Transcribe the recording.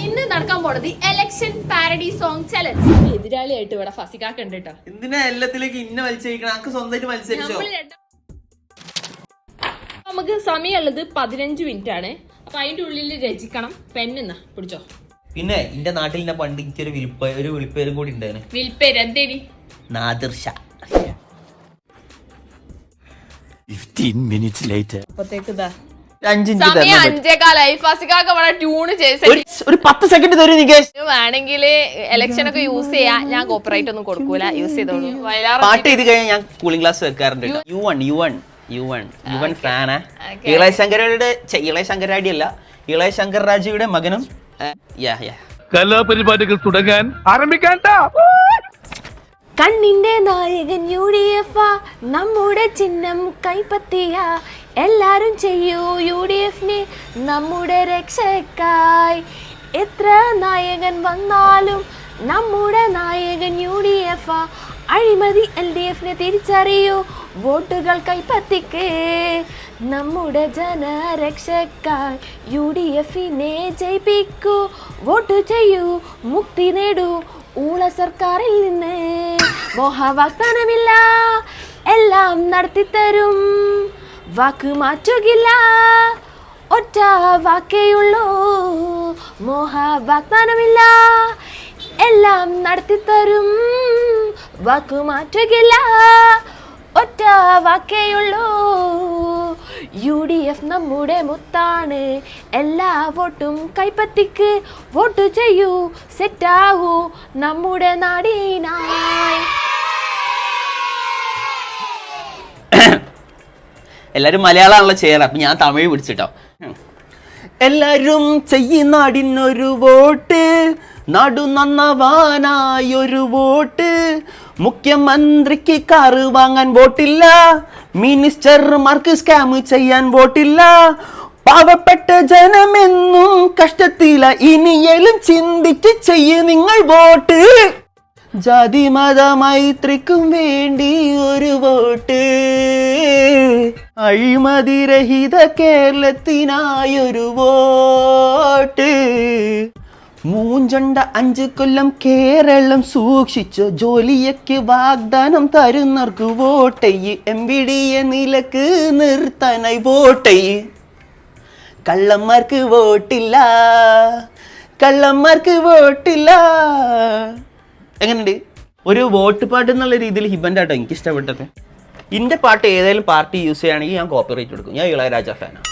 ഇന്ന് നടക്കാൻ പോണത് ഇലക്ഷൻ പാരഡി സോങ് ചലഞ്ച്. എതിരാളിയായിട്ട് ഇവിടെ ഫസിക്കാക്ക് ഉണ്ട് കേട്ടോ. എന്തിനാ എല്ലാത്തിലേക്ക് ഇന്ന മത്സരിക്കണം? നമുക്ക് സ്വന്തമായിട്ട് മത്സരിച്ചോ? നമുക്ക് സമയമുള്ളത് 15 മിനിറ്റ് ആണ്. അപ്പൊ അതിന്റെ ഉള്ളിൽ രചിക്കണം. പെണ്ണെന്നാ പിടിച്ചോ. പിന്നെ എന്റെ നാട്ടിൽ ഞാൻ പണ്ട് എനിക്കൊരു വിളിപ്പേരും കൂടി ഉണ്ടായിരുന്നു. വിൽപ്പേര് എന്തേനി? നാദിർ ഷാ. 15 minutes later. അപ്പത്തേക്ക് ഇതാ സമയം 5:15. ഫസിക്കാക്ക് ഇവിടെ ട്യൂണ് ചെയ്ത് ഒരു 10 സെക്കൻഡ് തരും നികേഷ്. വേണമെങ്കിൽ ഇലക്ഷൻ ഒക്കെ യൂസ് ചെയ്യാ. ഞാൻ കോപ്പറേറ്റ് ഒന്നും കൊടുക്കൂല. യൂസ് ചെയ്തോളൂ. പാട്ട് ചെയ്ത് കഴിഞ്ഞാൽ ഞാൻ കൂളിംഗ് ഗ്ലാസ് വെക്കാറുണ്ട്. യുവൻ ഫാനാ. ഇളയ ശങ്കരാടി അല്ല, ഇളയ ശങ്കർ രാജയുടെ മകനും. കലാപരിപാടികൾ തുടങ്ങാൻ ആരംഭിക്കാൻ. കണ്ണിന്റെ നായകൻ UDF, നമ്മുടെ ചിഹ്നം കൈപ്പത്തിയ എല്ലാരും ചെയ്യൂ UDFനെ നമ്മുടെ രക്ഷക്കായി. എത്ര നായകൻ വന്നാലും നമ്മുടെ നായകൻ UDF. അഴിമതി LDFനെ തിരിച്ചറിയൂ, വോട്ടുകൾ കൈപ്പത്തിക്ക്. നമ്മുടെ ജനരക്ഷക്കായി UDFനെ ജയിപ്പിക്കൂ, വോട്ട് ചെയ്യൂ, മുക്തി നേടൂ ഊള സർക്കാരിൽ നിന്ന്. മോഹവാഗ്ദാനമില്ല, എല്ലാം നടത്തിത്തരും, വാക്ക് മാറ്റുകില്ല, ഒറ്റ വാക്കേയുള്ളൂ. മോഹവാഗ്ദാനമില്ല, എല്ലാം നടത്തിത്തരും, വാക്ക് മാറ്റുകില്ല, ഒറ്റ വാക്കേയുള്ളൂ. UDF നമ്മുടെ മുത്താണ്, എല്ലാ വോട്ടും കൈപ്പത്തിക്ക്. വോട്ട് ചെയ്യൂ, സെറ്റാവൂ നമ്മുടെ നാടിനായി. എല്ലാരും മലയാളമാണല്ലോ ചെയ്യാറ്, അപ്പൊ ഞാൻ തമിഴ് പിടിച്ചിട്ടോ. എല്ലാരും ചെയ്യുന്നാടിനൊരു വോട്ട്, നടു നന്നവാനായൊരു വോട്ട്. മുഖ്യമന്ത്രിക്ക് കാറ് വാങ്ങാൻ വോട്ടില്ല, മിനിസ്റ്റർമാർക്ക് സ്കാം ചെയ്യാൻ വോട്ടില്ല. പാവപ്പെട്ട ജനമെന്നും കഷ്ടത്തില, ഇനിയെങ്കിലും ചിന്തിച്ച് ചെയ്യ് നിങ്ങൾ വോട്ട്. ജാതി മത മൈത്രിക്കും വേണ്ടി ഒരു വോട്ട്, അഴിമതിരഹിത കേരളത്തിനായൊരു വോട്ട്. മൂഞ്ചണ്ട 5 കൊല്ലം കേരളം സൂക്ഷിച്ചു, ജോലിയൊക്കെ വാഗ്ദാനം തരുന്നവർക്ക് വോട്ടയ്യ്. MBDA നിലക്ക് നിർത്താനായി വോട്ടയ്യ്. കള്ളന്മാർക്ക് വോട്ടില്ല, കള്ളന്മാർക്ക് വോട്ടില്ല. എങ്ങനെയുണ്ട്? ഒരു വോട്ട് പാട്ട് എന്നുള്ള രീതിയിൽ ഹിബൻ്റെ ആട്ടോ എനിക്ക് ഇഷ്ടപ്പെട്ടത്. എൻ്റെ പാട്ട് ഏതെങ്കിലും പാർട്ടി യൂസ് ചെയ്യുകയാണെങ്കിൽ ഞാൻ കോപ്പിറൈറ്റ് കൊടുക്കും. ഞാൻ ഇളയരാജ ഫാനാണ്.